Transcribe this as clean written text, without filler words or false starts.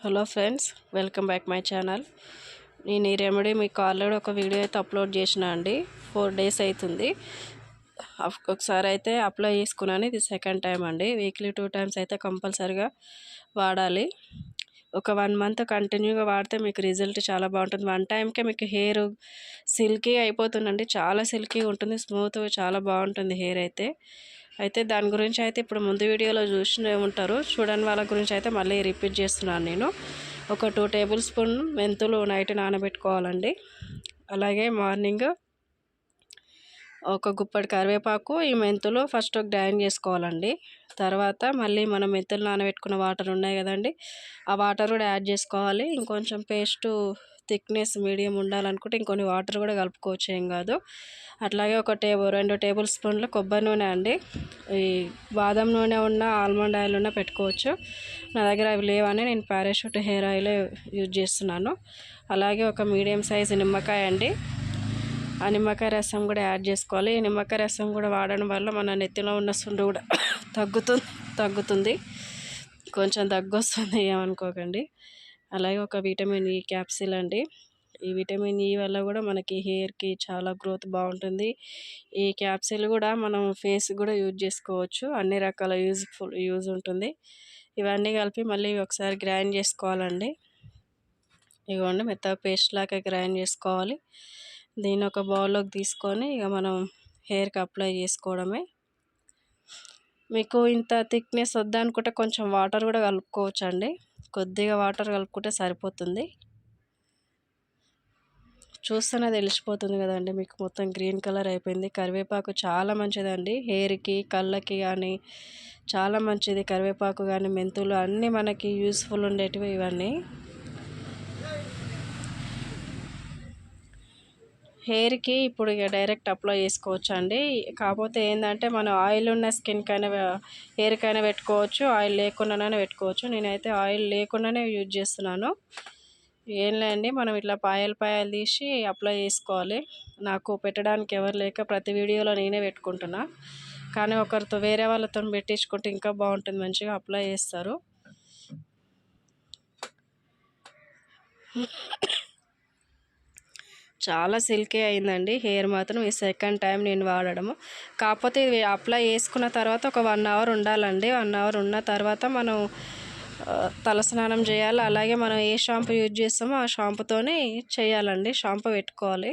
Hello friends, welcome back my channel. నేను ఈ remedy మీకు ఆల్రెడీ ఒక వీడియో అయితే అప్లోడ్ చేసిన అండి. 4 days అవుతుంది. ఒకసారి అయితే అప్లై చేసుకున్నాను. ఇది సెకండ్ టైం అండి. వీక్లీ 2 times అయితే కంపల్సరిగా వాడాలి. ఒక 1 month కంటిన్యూగా వాడితే మీకు రిజల్ట్ చాలా బాగుంటుంది. 1 టైంకే మీకు హెయిర్ సిల్కీ అయిపోతుందండి. చాలా సిల్కీ ఉంటుంది, స్మూత్, చాలా బాగుంటుంది హెయిర్ అయితే దాని గురించి అయితే ఇప్పుడు ముందు వీడియోలో చూసి ఉంటారు. చూడని వాళ్ళ గురించి అయితే మళ్ళీ రిపీట్ చేస్తున్నాను నేను. ఒక 2 tablespoon మెంతులు నైట్ నానబెట్టుకోవాలండి. అలాగే మార్నింగ్ ఒక గుప్పడి కరివేపాకు, ఈ మెంతులు ఫస్ట్ గ్రైండ్ చేసుకోవాలండి. తర్వాత మళ్ళీ మనం మెంతులు నానబెట్టుకున్న వాటర్ ఉన్నాయి కదండి, ఆ వాటర్ కూడా యాడ్ చేసుకోవాలి. ఇంకొంచెం పేస్టు థిక్నెస్ మీడియం ఉండాలనుకుంటే ఇంకొన్ని వాటర్ కూడా కలుపుకోవచ్చు, ఏం కాదు. అట్లాగే ఒక 2 tablespoons కొబ్బరి నూనె అండి. ఈ బాదం నూనె ఉన్న ఆల్మండ్ ఆయిల్ ఉన్న పెట్టుకోవచ్చు. నా దగ్గర అవి లేవని నేను పారాషూట్ హెయిర్ ఆయిల్ యూజ్ చేస్తున్నాను. అలాగే ఒక మీడియం సైజు నిమ్మకాయ అండి. ఆ నిమ్మకాయ రసం కూడా యాడ్ చేసుకోవాలి. ఈ నిమ్మకాయ రసం కూడా వాడడం వల్ల మన నెత్తిలో ఉన్న సుండు కూడా తగ్గుతుంది. కొంచెం దగ్గు వస్తుంది, ఏమనుకోకండి. అలాగే ఒక విటమిన్ ఈ క్యాప్సిల్ అండి. ఈ విటమిన్ ఈ వల్ల కూడా మనకి హెయిర్కి చాలా గ్రోత్ బాగుంటుంది. ఈ క్యాప్సిల్ కూడా మనం ఫేస్ కూడా యూజ్ చేసుకోవచ్చు. అన్ని రకాల యూజ్ ఉంటుంది. ఇవన్నీ కలిపి మళ్ళీ ఒకసారి గ్రైండ్ చేసుకోవాలండి. ఇవ్వండి, మెత్తగా పేస్ట్ లాగా గ్రైండ్ చేసుకోవాలి. దీన్ని ఒక బౌల్లోకి తీసుకొని ఇక మనం హెయిర్కి అప్లై చేసుకోవడమే. మీకు ఇంత థిక్నెస్ వద్దనుకుంటే కొంచెం వాటర్ కూడా కలుపుకోవచ్చు అండి. కొద్దిగా వాటర్ కలుపుకుంటే సరిపోతుంది. చూస్తేనే తెలిసిపోతుంది కదండి మీకు, మొత్తం గ్రీన్ కలర్ అయిపోయింది. కరివేపాకు చాలా మంచిదండి హెయిర్కి, కళ్ళకి కానీ చాలా మంచిది. కరివేపాకు కానీ మెంతులు అన్నీ మనకి యూస్ఫుల్ ఉండేటివి ఇవన్నీ. హెయిర్కి ఇప్పుడు ఇక డైరెక్ట్ అప్లై చేసుకోవచ్చు అండి. కాకపోతే ఏంటంటే మనం ఆయిల్ ఉన్న స్కిన్కైనా హెయిర్కైనా పెట్టుకోవచ్చు, ఆయిల్ లేకుండానే పెట్టుకోవచ్చు. నేనైతే ఆయిల్ లేకుండానే యూజ్ చేస్తున్నాను. ఏం లేదండి, మనం ఇట్లా పాయలు తీసి అప్లై చేసుకోవాలి. నాకు పెట్టడానికి ఎవరు లేక ప్రతి వీడియోలో నేనే పెట్టుకుంటున్నా. కానీ ఒకరితో వేరే వాళ్ళతో పెట్టించుకుంటే ఇంకా బాగుంటుంది, మంచిగా అప్లై చేస్తారు. చాలా సిల్కీ అయిందండి హెయిర్ మాత్రం ఈ సెకండ్ టైం నేను వాడడము. కాకపోతే ఇది అప్లై చేసుకున్న తర్వాత ఒక 1 hour ఉండాలండి. 1 hour ఉన్న తర్వాత మనం తలస్నానం చేయాలి. అలాగే మనం ఏ షాంపూ యూజ్ చేస్తామో ఆ షాంపూతోనే చేయాలండి. షాంపూ పెట్టుకోవాలి.